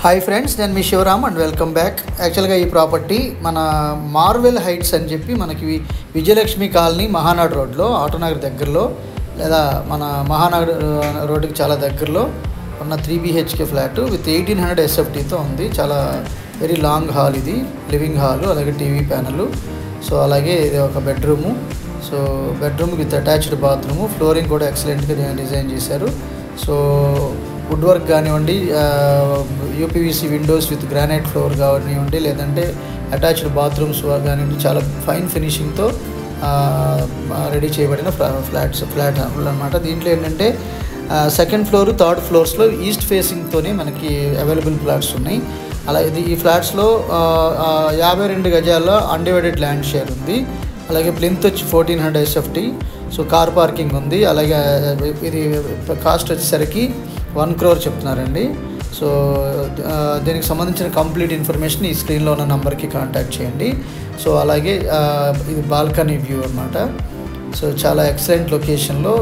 Hi friends, నేను మీ Shivaram and welcome back. యాక్చువల్గా ఈ ప్రాపర్టీ మన మార్వెల్ హైట్స్ అని చెప్పి మనకి విజయలక్ష్మి కాలనీ మహానాడు రోడ్లో, ఆటోనగర్ దగ్గరలో, లేదా మన మహానాడు రోడ్డుకి చాలా దగ్గరలో ఉన్న 3 BHK ఫ్లాట్ విత్ 1800 SFTతో ఉంది. చాలా వెరీ లాంగ్ హాల్, ఇది లివింగ్ హాలు, అలాగే టీవీ ప్యానల్. సో అలాగే ఇది ఒక bedroom. So bedroom with attached bathroom, flooring కూడా ఎక్సలెంట్గా డిజైన్ చేశారు. సో వుడ్ వర్క్ కానివ్వండి, UPVC Windows with granite floor కానివ్వండి, లేదంటే అటాచ్డ్ బాత్రూమ్స్ కానివ్వండి, చాలా ఫైన్ ఫినిషింగ్తో రెడీ చేయబడిన ఫ్లాట్ అనమాట. దీంట్లో ఏంటంటే సెకండ్ ఫ్లోర్, థర్డ్ ఫ్లోర్స్లో ఈస్ట్ ఫేసింగ్తోనే మనకి అవైలబుల్ ఫ్లాట్స్ ఉన్నాయి. అలాగే ఈ ఫ్లాట్స్లో 52 గజాల్లో అన్డివైడెడ్ ల్యాండ్ షేర్ ఉంది. అలాగే ప్లింత్ వచ్చి 1400 SFT. సో కార్ పార్కింగ్ ఉంది. అలాగే ఇది కాస్ట్ వచ్చేసరికి 1 crore చెప్తున్నారండి. సో దీనికి సంబంధించిన కంప్లీట్ ఇన్ఫర్మేషన్ ఈ స్క్రీన్లో ఉన్న నెంబర్కి కాంటాక్ట్ చేయండి. సో అలాగే ఇది బాల్కనీ వ్యూ అనమాట. సో చాలా ఎక్సలెంట్ లొకేషన్లో,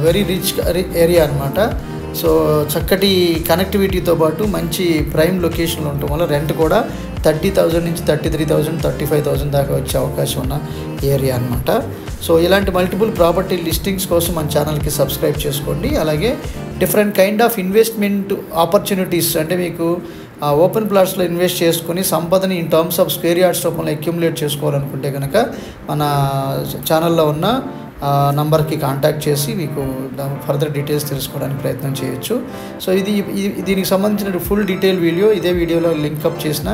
వెరీ రిచ్ ఏరియా అనమాట. సో చక్కటి కనెక్టివిటీతో పాటు మంచి ప్రైమ్ లొకేషన్లో ఉండటం వల్ల రెంట్ కూడా 30,000 నుంచి 33,000, 35,000 దాకా వచ్చే అవకాశం ఉన్న ఏరియా అనమాట. సో ఇలాంటి మల్టిపుల్ ప్రాపర్టీ లిస్టింగ్స్ కోసం మన ఛానల్కి సబ్స్క్రైబ్ చేసుకోండి. అలాగే different kind of investment opportunities, అంటే మీకు ఓపెన్ ప్లాట్స్లో ఇన్వెస్ట్ చేసుకుని సంపదని in terms of square yards రూపంలో అక్యుములేట్ చేసుకోవాలనుకుంటే కనుక మన ఛానల్లో ఉన్న నంబర్కి కాంటాక్ట్ చేసి మీకు ఫర్దర్ డీటెయిల్స్ తెలుసుకోవడానికి ప్రయత్నం చేయొచ్చు. సో దీనికి సంబంధించిన ఫుల్ డీటెయిల్ వీడియో ఇదే వీడియోలో లింకప్ చేసిన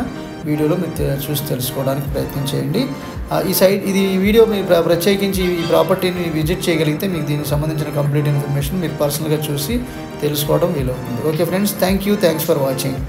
వీడియోలో మీరు చూసి తెలుసుకోవడానికి ప్రయత్నం చేయండి. ఈ వీడియో మీరు ప్రత్యేకించి ఈ ప్రాపర్టీని విజిట్ చేయగలిగితే మీకు దీనికి సంబంధించిన కంప్లీట్ ఇన్ఫర్మేషన్ మీరు పర్సనల్గా చూసి తెలుసుకోవడం వీలవుతుంది. Okay friends, thanks for watching.